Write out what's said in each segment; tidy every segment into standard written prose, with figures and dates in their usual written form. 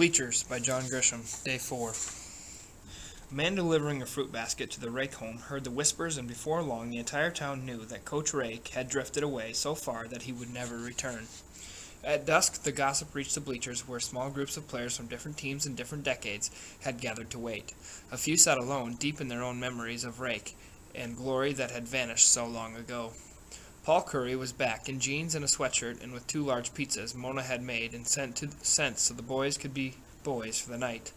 Bleachers by John Grisham, Day 4. A man delivering a fruit basket to the Rake home heard the whispers, and before long the entire town knew that Coach Rake had drifted away so far that he would never return. At dusk, the gossip reached the bleachers, where small groups of players from different teams and different decades had gathered to wait. A few sat alone, deep in their own memories of Rake and glory that had vanished so long ago. Paul Curry was back in jeans and a sweatshirt, and with 2 large pizzas Mona had made and sent so the boys could be boys for the night.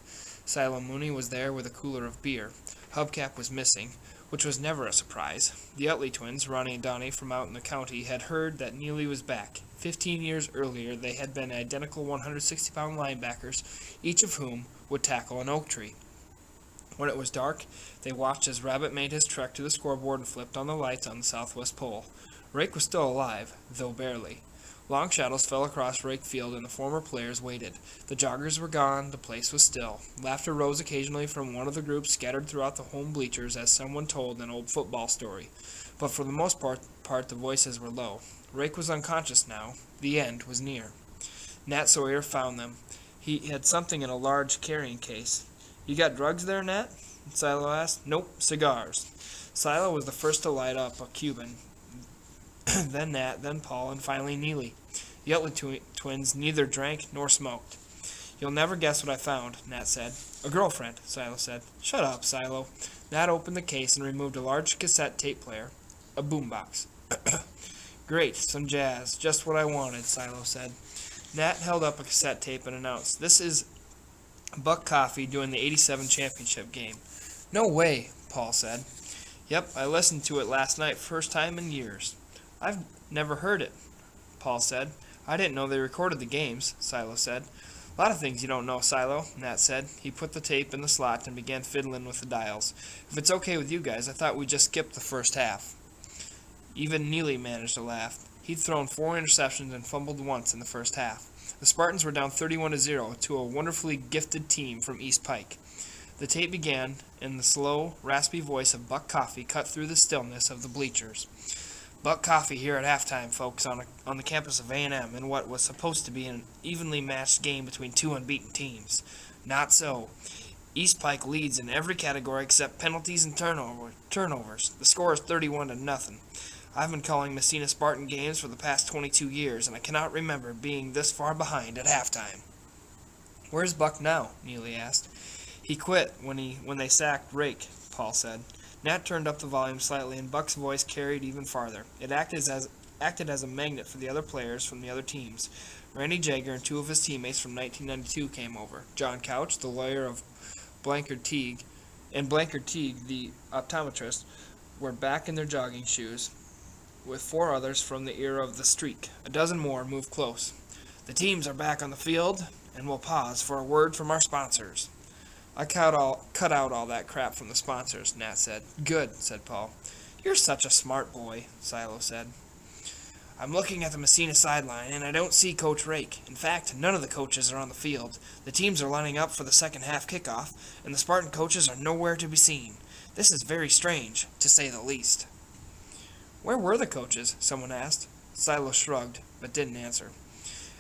Silo Mooney was there with a cooler of beer. Hubcap was missing, which was never a surprise. The Utley twins, Ronnie and Donnie from out in the county, had heard that Neely was back. 15 years earlier they had been identical 160-pound linebackers, each of whom would tackle an oak tree. When it was dark, they watched as Rabbit made his trek to the scoreboard and flipped on the lights on the southwest pole. Rake was still alive, though barely. Long shadows fell across Rake Field, and the former players waited. The joggers were gone, the place was still. Laughter rose occasionally from one of the groups scattered throughout the home bleachers as someone told an old football story. But for the most part the voices were low. Rake was unconscious now. The end was near. Nat Sawyer found them. He had something in a large carrying case. "You got drugs there, Nat?" Silo asked. "Nope, cigars." Silo was the first to light up a Cuban. Then Nat, then Paul, and finally Neely. The Utley twins neither drank nor smoked. "You'll never guess what I found," Nat said. "A girlfriend," Silo said. "Shut up, Silo." Nat opened the case and removed a large cassette tape player, a boombox. "Great, some jazz, just what I wanted," Silo said. Nat held up a cassette tape and announced, "This is Buck Coffee doing the '87 championship game." "No way," Paul said. "Yep, I listened to it last night, first time in years." "I've never heard it," Paul said. "I didn't know they recorded the games," Silo said. "A lot of things you don't know, Silo," Nat said. He put the tape in the slot and began fiddling with the dials. "If it's okay with you guys, I thought we'd just skip the first half." Even Neely managed to laugh. He'd thrown 4 interceptions and fumbled once in the first half. The Spartans were down 31-0 to a wonderfully gifted team from East Pike. The tape began, and the slow, raspy voice of Buck Coffee cut through the stillness of the bleachers. "Buck Coffee here at halftime, folks, on the campus of A&M in what was supposed to be an evenly matched game between 2 unbeaten teams. Not so. East Pike leads in every category except penalties and turnovers. The score is 31-0. I've been calling Messina Spartan games for the past 22 years, and I cannot remember being this far behind at halftime." "Where's Buck now?" Neely asked. "He quit when they sacked Rake," Paul said. Nat turned up the volume slightly, and Buck's voice carried even farther. It acted as a magnet for the other players from the other teams. Randy Jagger and 2 of his teammates from 1992 came over. John Couch, the lawyer of Blankard Teague, and Blankard Teague, the optometrist, were back in their jogging shoes, with 4 others from the era of the streak. A dozen more moved close. "The teams are back on the field, and we'll pause for a word from our sponsors." "I cut out all that crap from the sponsors," Nat said. "Good," said Paul. "You're such a smart boy," Silo said. "I'm looking at the Messina sideline, and I don't see Coach Rake. In fact, none of the coaches are on the field. The teams are lining up for the second half kickoff, and the Spartan coaches are nowhere to be seen. This is very strange, to say the least." "Where were the coaches?" someone asked. Silo shrugged, but didn't answer.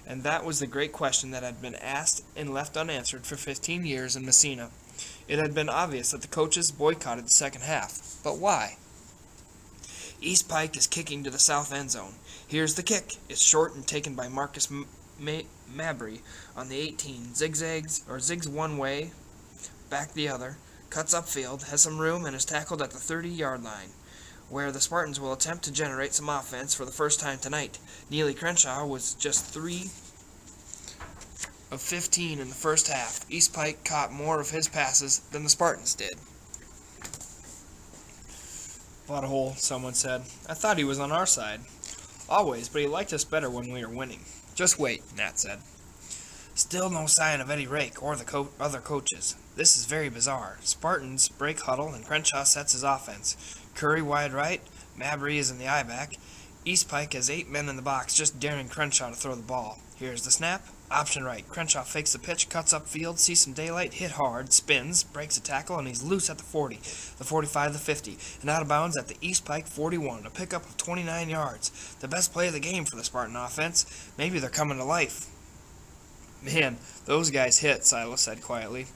And that was the great question that had been asked and left unanswered for 15 years in Messina. It had been obvious that the coaches boycotted the second half. But why? "East Pike is kicking to the south end zone. Here's the kick. It's short and taken by Marcus Mabry on the 18. Zigs one way, back the other, cuts upfield, has some room, and is tackled at the 30-yard line, where the Spartans will attempt to generate some offense for the first time tonight. Neely Crenshaw was just 3 of 15 in the first half. East Pike caught more of his passes than the Spartans did." "Butthole," someone said. "I thought he was on our side." "Always, but he liked us better when we were winning." "Just wait," Nat said. "Still no sign of Eddie Rake or the other coaches. This is very bizarre. Spartans break huddle, and Crenshaw sets his offense. Curry wide right, Mabry is in the I-back. East Pike has 8 men in the box just daring Crenshaw to throw the ball. Here's the snap. Option right. Crenshaw fakes the pitch, cuts upfield, sees some daylight, hit hard, spins, breaks a tackle, and he's loose at the 40, the 45, the 50, and out of bounds at the East Pike 41, a pickup of 29 yards. The best play of the game for the Spartan offense. Maybe they're coming to life." Man, those guys hit, Silo said quietly.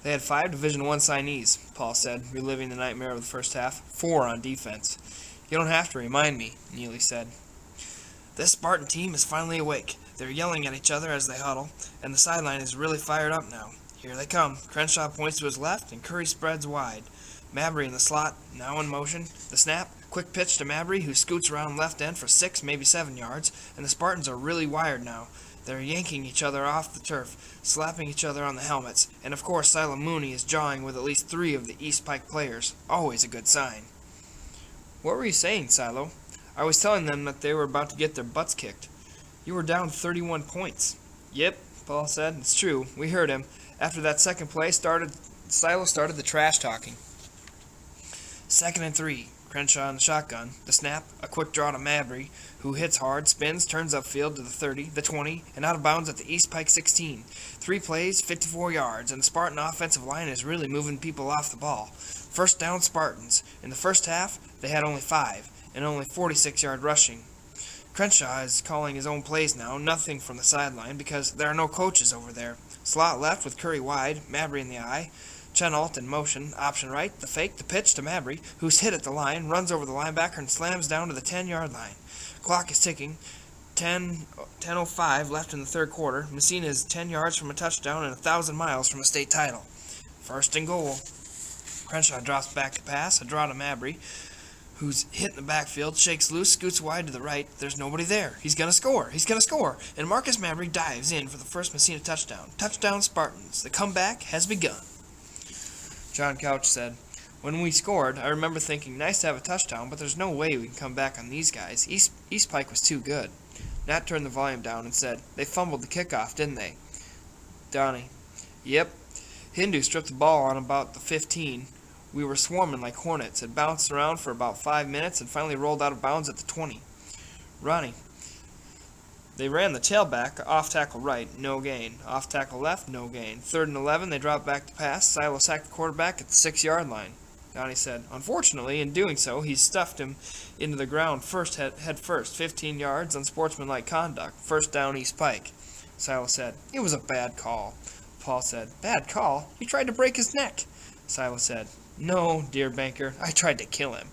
They had 5 Division I signees, Paul said, reliving the nightmare of the first half. 4 on defense. You don't have to remind me, Neely said. This Spartan team is finally awake. They're yelling at each other as they huddle, and the sideline is really fired up now. Here they come. Crenshaw points to his left, and Curry spreads wide. Mabry in the slot, now in motion. The snap, quick pitch to Mabry, who scoots around left end for 6, maybe 7 yards, and the Spartans are really wired now. They're yanking each other off the turf, slapping each other on the helmets, and of course Silo Mooney is jawing with at least 3 of the East Pike players. Always a good sign. What were you saying, Silo? I was telling them that they were about to get their butts kicked. You were down 31 points. Yep, Paul said. It's true. We heard him. After that second play Silo started the trash talking. 2nd and 3. Crenshaw in the shotgun. The snap, a quick draw to Mabry, who hits hard, spins, turns upfield to the 30, the 20, and out of bounds at the East Pike 16. 3 plays, 54 yards, and the Spartan offensive line is really moving people off the ball. First down Spartans. In the first half, they had only 5, and only 46-yard rushing. Crenshaw is calling his own plays now, nothing from the sideline, because there are no coaches over there. Slot left with Curry wide, Mabry in the eye. Chenault in motion, option right, the fake, the pitch to Mabry, who's hit at the line, runs over the linebacker and slams down to the 10-yard line. Clock is ticking. 10:05 left in the third quarter. Messina is 10 yards from a touchdown and 1,000 miles from a state title. 1st and goal. Crenshaw drops back to pass, a draw to Mabry, who's hit in the backfield, shakes loose, scoots wide to the right. There's nobody there. He's going to score. He's going to score. And Marcus Mabry dives in for the first Messina touchdown. Touchdown Spartans. The comeback has begun. John Couch said, When we scored, I remember thinking, nice to have a touchdown, but there's no way we can come back on these guys. East Pike was too good. Nat turned the volume down and said, They fumbled the kickoff, didn't they? Donnie, Yep. Hindu stripped the ball on about the 15. We were swarming like hornets. It bounced around for about 5 minutes and finally rolled out of bounds at the 20. Ronnie, They ran the tailback, off tackle right, no gain. Off tackle left, no gain. 3rd and 11, they dropped back to pass. Silo sacked the quarterback at the 6-yard line. Donnie said, Unfortunately, in doing so, he stuffed him into the ground head first, 15 yards, unsportsmanlike conduct. First down, East Pike. Silo said, It was a bad call. Paul said, Bad call? He tried to break his neck. Silo said, No, dear banker, I tried to kill him.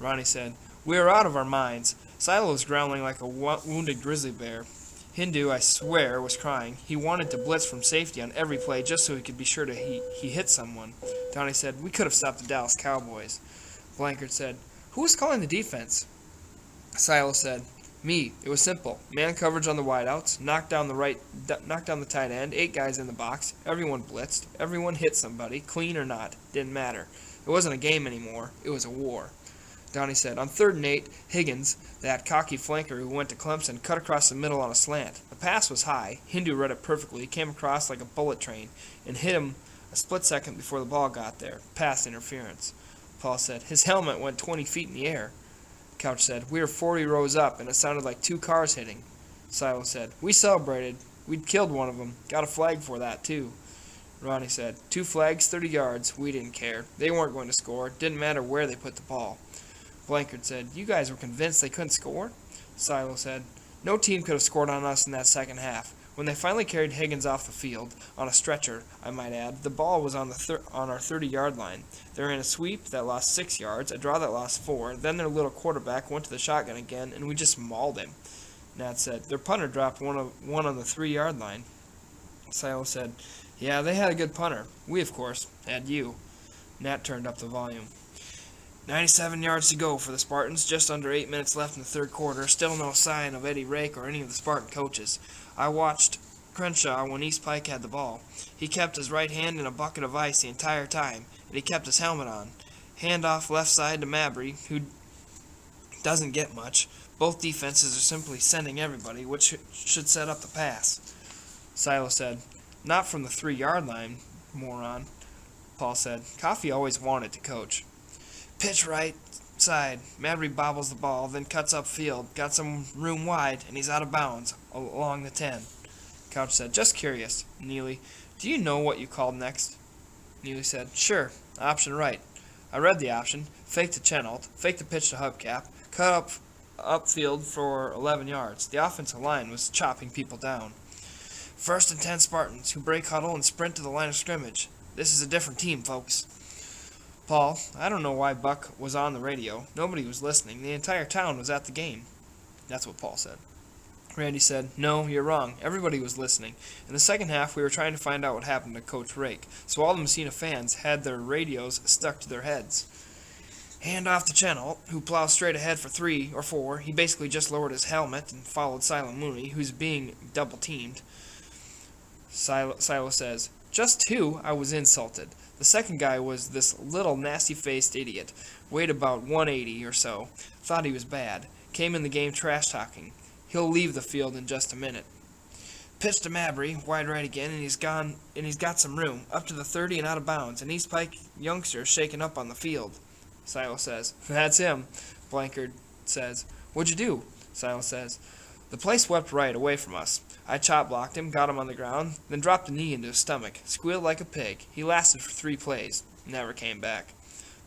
Ronnie said, We are out of our minds. Silo was growling like a wounded grizzly bear. Hindu, I swear, was crying. He wanted to blitz from safety on every play just so he could be sure he hit someone. Downey said, We could have stopped the Dallas Cowboys. Blankard said, Who was calling the defense? Silo said, Me. It was simple. Man coverage on the wideouts, knocked down the tight end, 8 guys in the box. Everyone blitzed. Everyone hit somebody, clean or not. Didn't matter. It wasn't a game anymore. It was a war. Downey said, On 3rd and 8, Higgins, that cocky flanker who went to Clemson, cut across the middle on a slant. The pass was high. Hindu read it perfectly, came across like a bullet train, and hit him a split second before the ball got there. Pass interference. Paul said, His helmet went 20 feet in the air. Couch said, We were 40 rows up, and it sounded like 2 cars hitting. Silo said, We celebrated. We'd killed one of them. Got a flag for that, too. Ronnie said, 2 flags, 30 yards. We didn't care. They weren't going to score. Didn't matter where they put the ball. Blankard said, You guys were convinced they couldn't score? Silo said, No team could have scored on us in that second half. When they finally carried Higgins off the field, on a stretcher, I might add, the ball was on our 30-yard line. They ran a sweep that lost 6 yards, a draw that lost 4, then their little quarterback went to the shotgun again, and we just mauled him. Nat said, Their punter dropped one on the 3-yard line. Silo said, Yeah, they had a good punter. We, of course, had you. Nat turned up the volume. 97 yards to go for the Spartans, just under 8 minutes left in the third quarter. Still no sign of Eddie Rake or any of the Spartan coaches. I watched Crenshaw when East Pike had the ball. He kept his right hand in a bucket of ice the entire time, and he kept his helmet on. Handoff left side to Mabry, who doesn't get much. Both defenses are simply sending everybody, which should set up the pass. Silo said, Not from the 3-yard line, moron. Paul said, Coffee always wanted to coach. Pitch right side. Mabry bobbles the ball, then cuts upfield. Got some room wide, and he's out of bounds along the 10. Couch said, Just curious. Neely, do you know what you called next? Neely said, Sure. Option right. I read the option. Fake to Chenault. Fake the pitch to Hubcap. Cut upfield for 11 yards. The offensive line was chopping people down. First and 10 Spartans, who break huddle and sprint to the line of scrimmage. This is a different team, folks. Paul, I don't know why Buck was on the radio. Nobody was listening. The entire town was at the game. That's what Paul said. Randy said, no, you're wrong. Everybody was listening. In the second half, we were trying to find out what happened to Coach Rake, so all the Messina fans had their radios stuck to their heads. Hand off to Chenault, who plows straight ahead for 3 or 4. He basically just lowered his helmet and followed Silo Mooney, who's being double-teamed. Silo says, just 2, I was insulted. The second guy was this little nasty-faced idiot. Weighed about 180 or so. Thought he was bad. Came in the game trash-talking. He'll leave the field in just a minute. Pitch to Mabry, wide right again, and he's got some room. Up to the 30 and out of bounds. An East Pike youngster shaking up on the field. Silo says, that's him. Blankard says, what'd you do? Silo says, the play swept right away from us. I chop-blocked him, got him on the ground, then dropped a knee into his stomach. Squealed like a pig. He lasted for 3 plays. Never came back.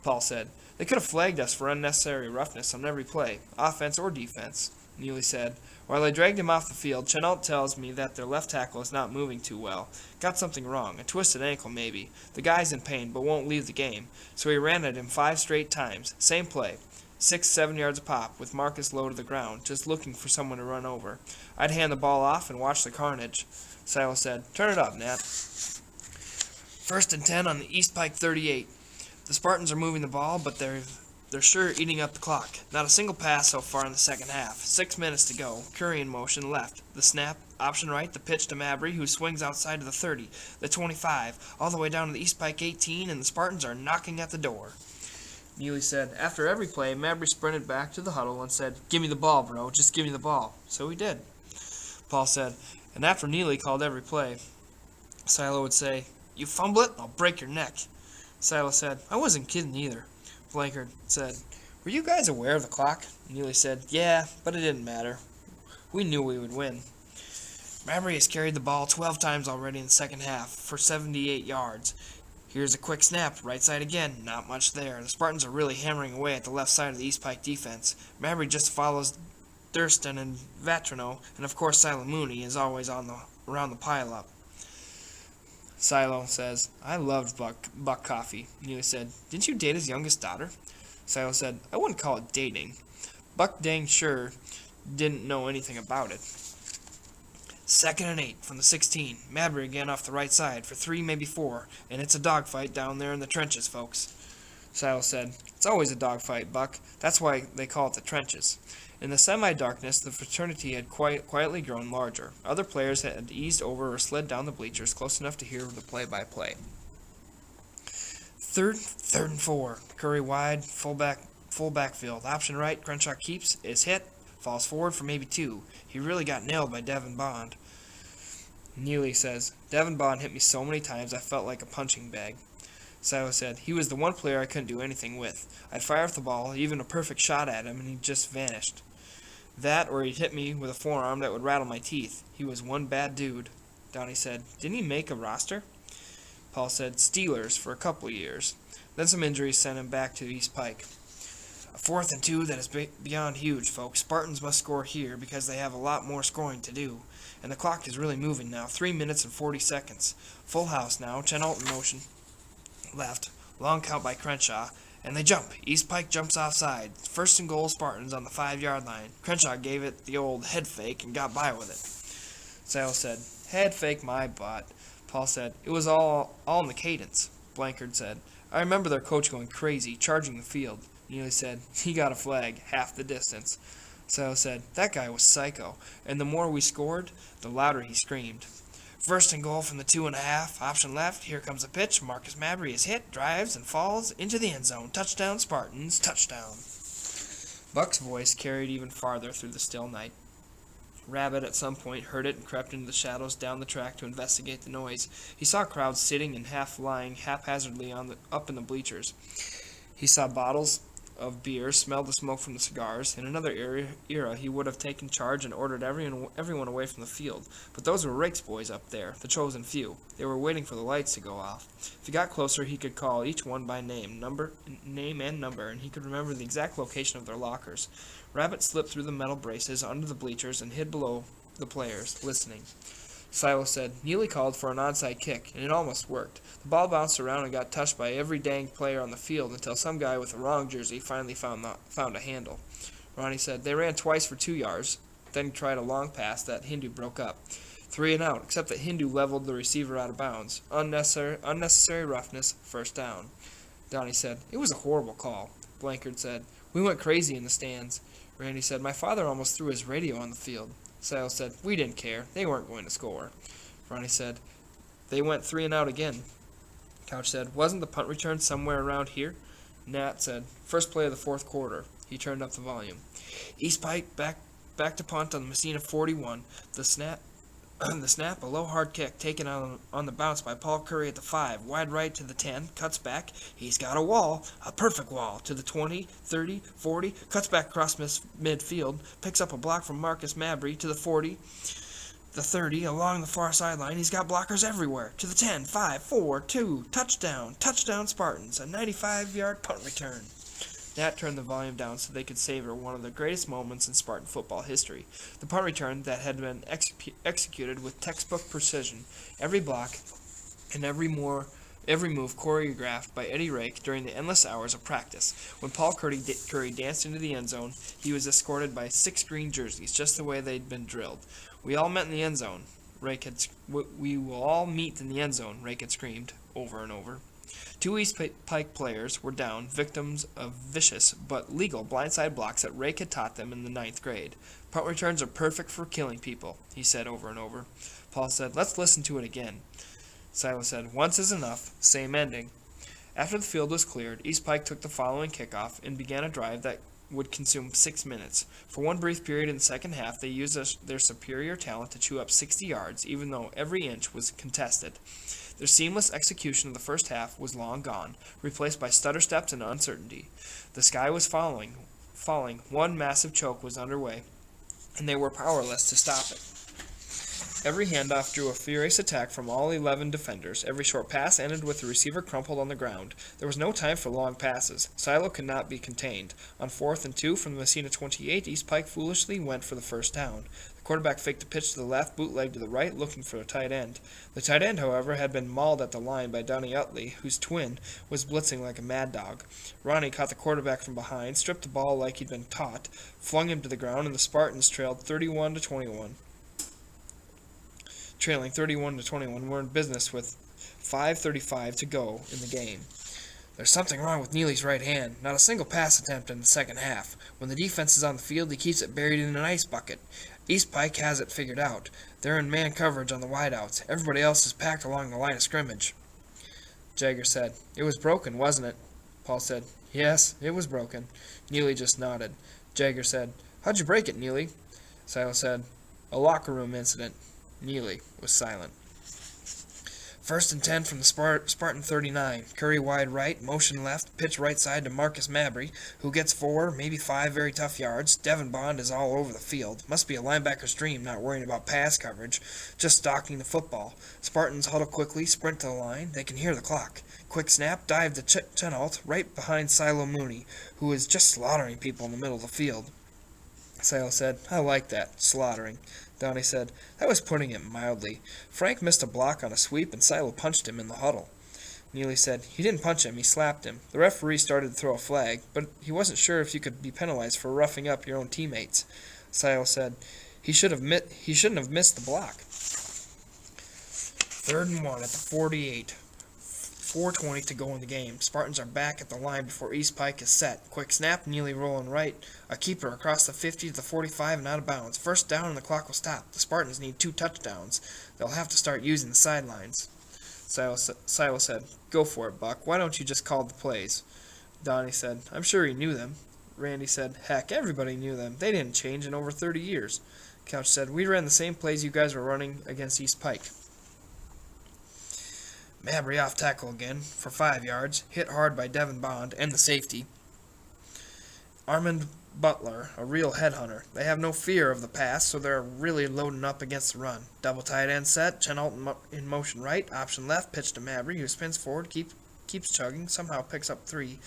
Paul said, they could have flagged us for unnecessary roughness on every play, offense or defense. Neely said, while they dragged him off the field, Chenault tells me that their left tackle is not moving too well. Got something wrong, a twisted ankle maybe. The guy's in pain but won't leave the game. So he ran at him 5 straight times. Same play. 6-7 yards a pop, with Marcus low to the ground, just looking for someone to run over. I'd hand the ball off and watch the carnage. Silo said, turn it up, Nat. First and 10 on the East Pike 38. The Spartans are moving the ball, but they're sure eating up the clock. Not a single pass so far in the second half. 6 minutes to go. Curry in motion, left. The snap, option right, the pitch to Mabry, who swings outside to the 30, the 25, all the way down to the East Pike 18, and the Spartans are knocking at the door. Neely said, after every play, Mabry sprinted back to the huddle and said, give me the ball, bro, just give me the ball. So he did. Paul said, and after Neely called every play, Silo would say, you fumble it, I'll break your neck. Silo said, I wasn't kidding either. Blankard said, were you guys aware of the clock? Neely said, yeah, but it didn't matter. We knew we would win. Mabry has carried the ball 12 times already in the second half for 78 yards. Here's a quick snap, right side again, not much there. The Spartans are really hammering away at the left side of the East Pike defense. Mabry just follows Thurston and Vatrino, and of course Silo Mooney is always around the pile-up. Silo says, I loved Buck Coffee. Neely said, didn't you date his youngest daughter? Silo said, I wouldn't call it dating. Buck dang sure didn't know anything about it. 2nd and 8 from the 16. Mabry again off the right side for 3, maybe 4, and it's a dogfight down there in the trenches, folks. Silo said, it's always a dogfight, Buck. That's why they call it the trenches. In the semi-darkness, the fraternity had quietly grown larger. Other players had eased over or slid down the bleachers close enough to hear the play-by-play. Third and 4. Curry wide, full backfield. Option right, Crenshaw keeps, is hit, falls forward for maybe 2. He really got nailed by Devin Bond. Neely says, Devin Bond hit me so many times I felt like a punching bag. Silo said, he was the one player I couldn't do anything with. I'd fire off the ball, even a perfect shot at him, and he just vanished. That, or he'd hit me with a forearm that would rattle my teeth. He was one bad dude. Donnie said, didn't he make a roster? Paul said, Steelers for a couple years. Then some injuries sent him back to East Pike. A 4th and 2 that is beyond huge, folks. Spartans must score here because they have a lot more scoring to do. And the clock is really moving now. 3 minutes and 40 seconds. Full house now. Chenault in motion. Left. Long count by Crenshaw. And they jump. East Pike jumps offside. 1st and goal Spartans on the 5-yard line. Crenshaw gave it the old head fake and got by with it. Sale said, head fake my butt. Paul said, it was all in the cadence. Blankard said, I remember their coach going crazy, charging the field. Neely said, he got a flag, half the distance. Sale said, that guy was psycho, and the more we scored, the louder he screamed. 1st and goal from the 2.5, option left, here comes a pitch, Marcus Mabry is hit, drives, and falls into the end zone. Touchdown, Spartans, touchdown. Buck's voice carried even farther through the still night. Rabbit at some point heard it and crept into the shadows down the track to investigate the noise. He saw crowds sitting and lying haphazardly up in the bleachers. He saw bottles of beer, smelled the smoke from the cigars. In another era, he would have taken charge and ordered everyone away from the field. But those were Rake's boys up there, the chosen few. They were waiting for the lights to go off. If he got closer, he could call each one by name and number, and he could remember the exact location of their lockers. Rabbit slipped through the metal braces under the bleachers and hid below the players, listening. Silo said. Neely called for an onside kick, and it almost worked. The ball bounced around and got touched by every dang player on the field until some guy with the wrong jersey finally found a handle. Ronnie said. They ran twice for 2 yards, then tried a long pass that Hindu broke up. 3 and out, except that Hindu leveled the receiver out of bounds. Unnecessary roughness, first down. Donnie said. It was a horrible call. Blankard said. We went crazy in the stands. Randy said. My father almost threw his radio on the field. Sile said. We didn't care. They weren't going to score. Ronnie said. They went 3 and out again. Couch said. Wasn't the punt return somewhere around here? Nat said. First play of the fourth quarter. He turned up the volume. East Pike back to punt on the Messina 41. The snap, a low hard kick taken on the bounce by Paul Curry at the 5. Wide right to the 10. Cuts back. He's got a wall. A perfect wall. To the 20, 30, 40. Cuts back across midfield. Picks up a block from Marcus Mabry to the 40. The 30, along the far sideline. He's got blockers everywhere. To the 10, 5, 4, 2. Touchdown. Touchdown Spartans. A 95-yard punt return. Nat turned the volume down so they could savor one of the greatest moments in Spartan football history. The punt return that had been executed with textbook precision. Every block and every move choreographed by Eddie Rake during the endless hours of practice. When Paul Curry danced into the end zone, he was escorted by 6 green jerseys, just the way they'd been drilled. We all met in the end zone. We will all meet in the end zone, Rake had screamed over and over. 2 East Pike players were down, victims of vicious but legal blindside blocks that Rake had taught them in the 9th grade. Punt returns are perfect for killing people, he said over and over. Paul said, let's listen to it again. Silas said, once is enough, same ending. After the field was cleared, East Pike took the following kickoff and began a drive that would consume 6 minutes. For one brief period in the second half, they used their superior talent to chew up 60 yards, even though every inch was contested. Their seamless execution of the first half was long gone, replaced by stutter steps and uncertainty. The sky was falling. One massive choke was underway, and they were powerless to stop it. Every handoff drew a furious attack from all 11 defenders. Every short pass ended with the receiver crumpled on the ground. There was no time for long passes. Silo could not be contained. On 4th and 2 from the Messina 28, East Pike foolishly went for the first down. The quarterback faked a pitch to the left, bootleg to the right, looking for a tight end. The tight end, however, had been mauled at the line by Donnie Utley, whose twin was blitzing like a mad dog. Ronnie caught the quarterback from behind, stripped the ball like he'd been taught, flung him to the ground, and the Spartans trailed 31-21. Trailing 31-21, were in business with 5:35 to go in the game. There's something wrong with Neely's right hand. Not a single pass attempt in the second half. When the defense is on the field, he keeps it buried in an ice bucket. East Pike has it figured out. They're in man coverage on the wideouts. Everybody else is packed along the line of scrimmage. Jagger said, It was broken, wasn't it? Paul said, Yes, it was broken. Neely just nodded. Jagger said, How'd you break it, Neely? Silas said, A locker room incident. Neely was silent. 1st and 10 from the Spartan 39. Curry wide right, motion left, pitch right side to Marcus Mabry, who gets 4, maybe 5 very tough yards. Devin Bond is all over the field. Must be a linebacker's dream, not worrying about pass coverage, just stalking the football. Spartans huddle quickly, sprint to the line. They can hear the clock. Quick snap, dive to Chenault, right behind Silo Mooney, who is just slaughtering people in the middle of the field. Silo said, I like that, slaughtering. Donnie said, That was putting it mildly. Frank missed a block on a sweep, and Silo punched him in the huddle. Neely said, He didn't punch him, he slapped him. The referee started to throw a flag, but he wasn't sure if you could be penalized for roughing up your own teammates. Silo said, He shouldn't have missed the block. 3rd and 1 at the 48. 4:20 to go in the game. Spartans are back at the line before East Pike is set. Quick snap, Neely rolling right. A keeper across the 50 to the 45 and out of bounds. First down and the clock will stop. The Spartans need 2 touchdowns. They'll have to start using the sidelines. Silo said, Go for it, Buck. Why don't you just call the plays? Donnie said, I'm sure he knew them. Randy said, Heck, everybody knew them. They didn't change in over 30 years. Couch said, We ran the same plays you guys were running against East Pike. Mabry off tackle again for 5 yards, hit hard by Devin Bond and the safety. Armand Butler, a real headhunter. They have no fear of the pass, so they're really loading up against the run. Double tight end set, Chenault in motion right, option left, pitch to Mabry, who spins forward, Keeps chugging, somehow picks up 3.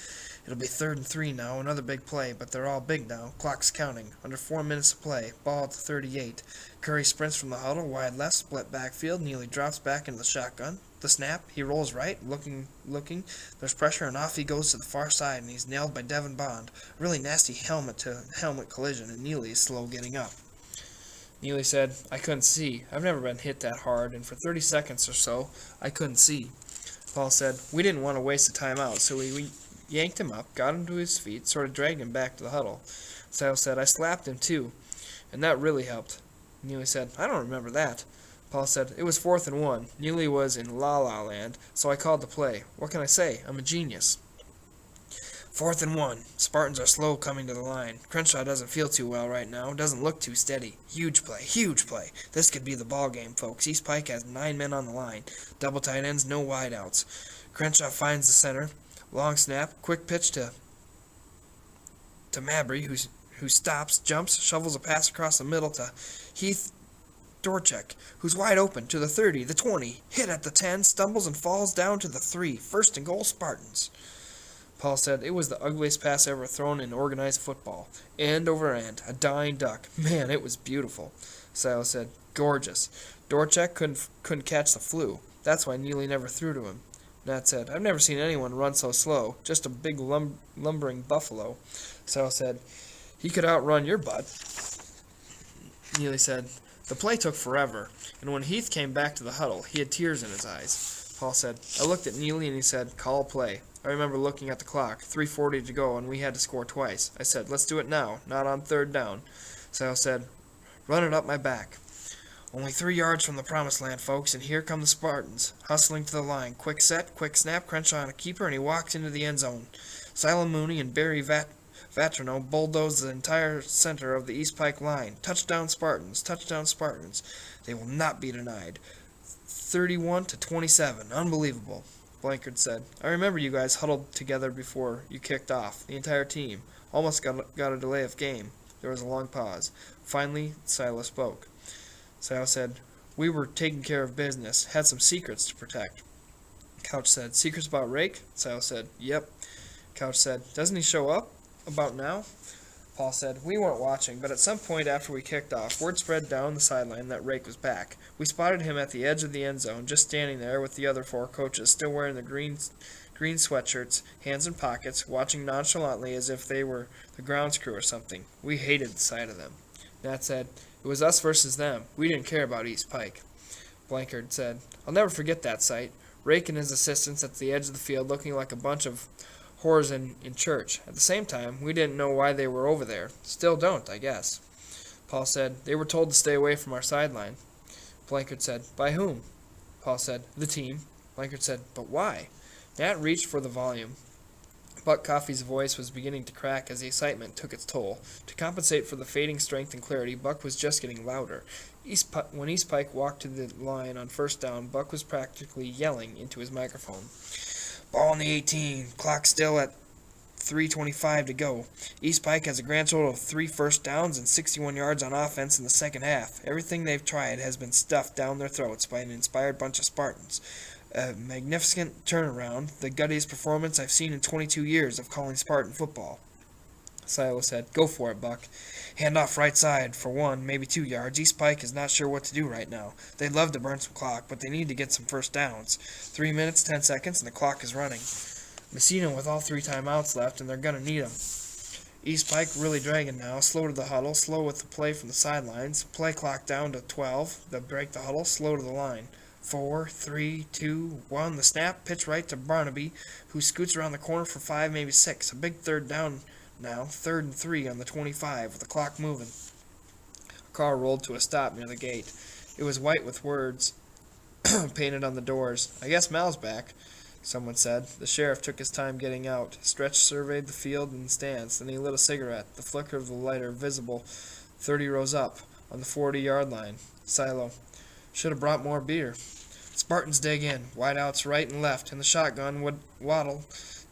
It'll be 3rd and 3 now, another big play, but they're all big now. Clock's counting. Under 4 minutes to play. Ball at the 38. Curry sprints from the huddle, wide left, split backfield, Neely drops back into the shotgun. The snap, he rolls right, looking. There's pressure, and off he goes to the far side, and he's nailed by Devin Bond. A really nasty helmet-to-helmet collision, and Neely is slow getting up. Neely said, I couldn't see. I've never been hit that hard, and for 30 seconds or so, I couldn't see. Paul said, we didn't want to waste a timeout, so we yanked him up, got him to his feet, sort of dragged him back to the huddle. Sile said, I slapped him too, and that really helped. Neely said, I don't remember that. Paul said, it was 4th and 1. Neely was in la-la land, so I called the play. What can I say? I'm a genius. 4th and 1. Spartans are slow coming to the line. Crenshaw doesn't feel too well right now. Doesn't look too steady. Huge play. Huge play. This could be the ball game, folks. East Pike has 9 men on the line. Double tight ends, no wideouts. Crenshaw finds the center. Long snap. Quick pitch to Mabry, who stops, jumps, shovels a pass across the middle to Heath Dorchek, who's wide open to the 30, the 20, hit at the 10, stumbles and falls down to the 3. 1st and goal, Spartans. Paul said, it was the ugliest pass ever thrown in organized football. End over end, a dying duck. Man, it was beautiful. Sile said, gorgeous. Dorchek couldn't catch the flu. That's why Neely never threw to him. Nat said, I've never seen anyone run so slow. Just a big lumbering buffalo. Sile said, he could outrun your butt. Neely said, the play took forever, and when Heath came back to the huddle, he had tears in his eyes. Paul said, I looked at Neely and he said, call play. I remember looking at the clock, 3:40 to go, and we had to score twice. I said, let's do it now, not on 3rd down. Sile said, run it up my back. Only 3 yards from the promised land, folks, and here come the Spartans, hustling to the line. Quick set, quick snap, Crenshaw on a keeper, and he walks into the end zone. Silent Mooney and Barry Vatrino bulldoze the entire center of the East Pike line. Touchdown Spartans, touchdown Spartans. They will not be denied. 31-27, unbelievable. Blankard said, I remember you guys huddled together before you kicked off, the entire team. Almost got a delay of game. There was a long pause. Finally, Sile spoke. Sile said, we were taking care of business, had some secrets to protect. Couch said, secrets about Rake? Sile said, yep. Couch said, doesn't he show up? About now? Paul said, we weren't watching, but at some point after we kicked off, word spread down the sideline that Rake was back. We spotted him at the edge of the end zone, just standing there with the other 4 coaches, still wearing the green sweatshirts, hands in pockets, watching nonchalantly as if they were the grounds crew or something. We hated the sight of them. Nat said, it was us versus them. We didn't care about East Pike. Blankard said, I'll never forget that sight. Rake and his assistants at the edge of the field looking like a bunch of whores in church. At the same time, we didn't know why they were over there. Still don't, I guess. Paul said, they were told to stay away from our sideline. Blankard said, by whom? Paul said, the team. Blankard said, but why? Nat reached for the volume. Buck Coffey's voice was beginning to crack as the excitement took its toll. To compensate for the fading strength and clarity, Buck was just getting louder. When East Pike walked to the line on 1st down, Buck was practically yelling into his microphone. Ball on the 18. Clock still at 3:25 to go. East Pike has a grand total of 3 first downs and 61 yards on offense in the second half. Everything they've tried has been stuffed down their throats by an inspired bunch of Spartans. A magnificent turnaround, the guttiest performance I've seen in 22 years of calling Spartan football. Silo said, go for it, Buck. Hand off right side for 1, maybe 2 yards. East Pike is not sure what to do right now. They'd love to burn some clock, but they need to get some first downs. 3 minutes, 10 seconds, and the clock is running. Messina with all 3 timeouts left, and they're going to need them. East Pike really dragging now, slow to the huddle, slow with the play from the sidelines. Play clock down to 12. They'll break the huddle, slow to the line. 4, 3, 2, 1. The snap, pitch right to Barnaby, who scoots around the corner for 5, maybe 6. A big 3rd down now, 3rd and 3 on the 25, with the clock moving. A car rolled to a stop near the gate. It was white with words painted on the doors. I guess Mal's back, someone said. The sheriff took his time getting out. Stretch surveyed the field and stands. Then he lit a cigarette, the flicker of the lighter visible 30 rows up on the 40-yard line. Silo. Should have brought more beer. Spartans dig in. Wideouts right and left, and the shotgun would waddle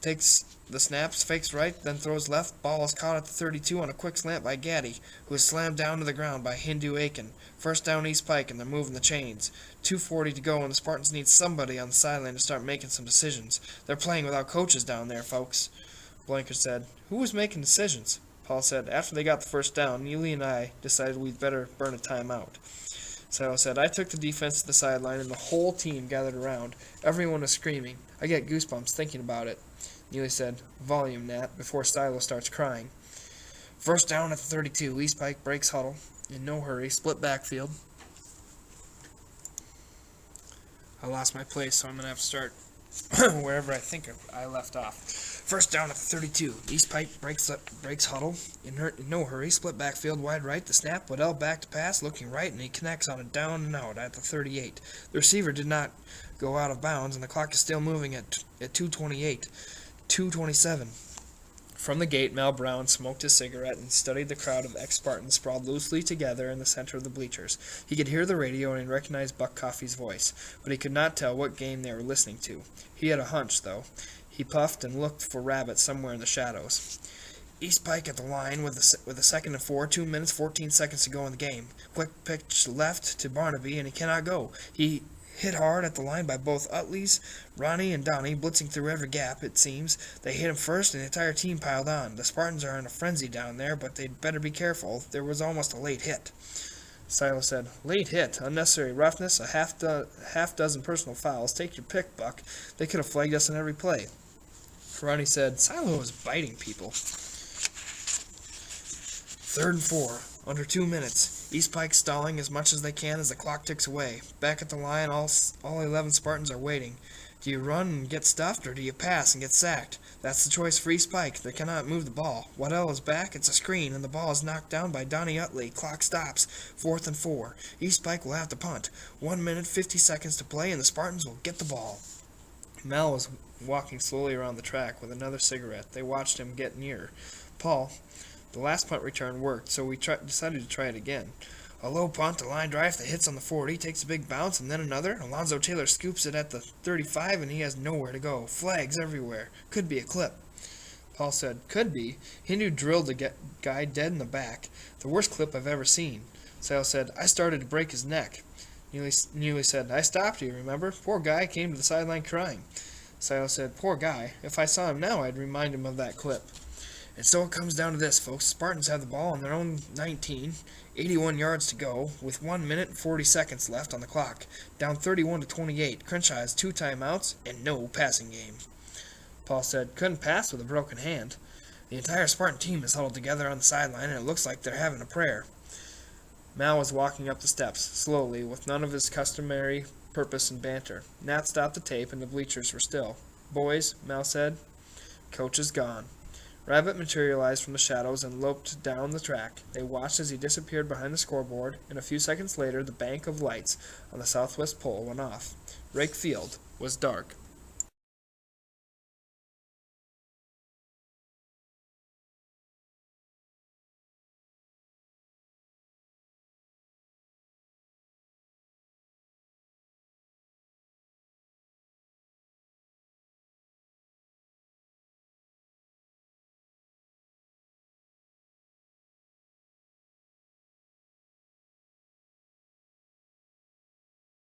takes the snaps, fakes right, then throws left. Ball is caught at the 32 on a quick slant by Gaddy, who is slammed down to the ground by Hindu Aiken. First down East Pike, and they're moving the chains. 2:40 to go, and the Spartans need somebody on the sideline to start making some decisions. They're playing without coaches down there, folks. Blanker said, "Who was making decisions?" Paul said, "After they got the first down, Neely and I decided we'd better burn a timeout." Silo said, "I took the defense to the sideline, and the whole team gathered around. Everyone was screaming. I get goosebumps thinking about it." Neely said, "Volume, Nat, before Silo starts crying." First down at the 32. East Pike breaks huddle. In no hurry. Split backfield. I lost my place, so I'm going to have to start wherever I think I left off. First down at the 32. East Pike breaks huddle. In no hurry. Split backfield wide right. The snap. Waddell back to pass. Looking right, and he connects on a down and out at the 38. The receiver did not go out of bounds, and the clock is still moving at 2:28. 2:27. From the gate, Mel Brown smoked his cigarette and studied the crowd of ex-Spartans sprawled loosely together in the center of the bleachers. He could hear the radio and he recognized Buck Coffey's voice, but he could not tell what game they were listening to. He had a hunch, though. He puffed and looked for Rabbit somewhere in the shadows. East Pike at the line with a second and 4, 2 minutes, 14 seconds to go in the game. Quick pitch left to Barnaby, and he cannot go. He hit hard at the line by both Utley's, Ronnie, and Donnie, blitzing through every gap, it seems. They hit him first, and the entire team piled on. The Spartans are in a frenzy down there, but they'd better be careful. There was almost a late hit. Silo said, "Late hit, unnecessary roughness, a half dozen personal fouls. Take your pick, Buck. They could have flagged us on every play." Ronnie said, "Silo was biting people." Third and 4, under 2 minutes. East Pike stalling as much as they can as the clock ticks away. Back at the line, all 11 Spartans are waiting. Do you run and get stuffed, or do you pass and get sacked? That's the choice for East Pike. They cannot move the ball. Waddell is back. It's a screen, and the ball is knocked down by Donnie Utley. Clock stops. 4th and 4. East Pike will have to punt. 1 minute, 50 seconds to play, and the Spartans will get the ball. Mel was walking slowly around the track with another cigarette. They watched him get nearer. "Paul, the last punt return worked, so we decided to try it again. A low punt, a line drive that hits on the 40, takes a big bounce, and then another. Alonzo Taylor scoops it at the 35, and he has nowhere to go. Flags everywhere. Could be a clip." Paul said, "Could be. Hindu drilled the guy dead in the back. The worst clip I've ever seen." Sale said, "I started to break his neck." Neely said, "I stopped you, remember? Poor guy came to the sideline crying." Silo said, "Poor guy. If I saw him now, I'd remind him of that clip." And so it comes down to this, folks. Spartans have the ball on their own 19, 81 yards to go, with 1 minute and 40 seconds left on the clock. Down 31-28. Crenshaw has 2 timeouts and no passing game. Paul said, "Couldn't pass with a broken hand." The entire Spartan team is huddled together on the sideline, and it looks like they're having a prayer. Mal was walking up the steps, slowly, with none of his customary purpose and banter. Nat stopped the tape, and the bleachers were still. "Boys," Mal said, "Coach is gone." Rabbit materialized from the shadows and loped down the track. They watched as he disappeared behind the scoreboard, and a few seconds later the bank of lights on the southwest pole went off. Rake Field was dark.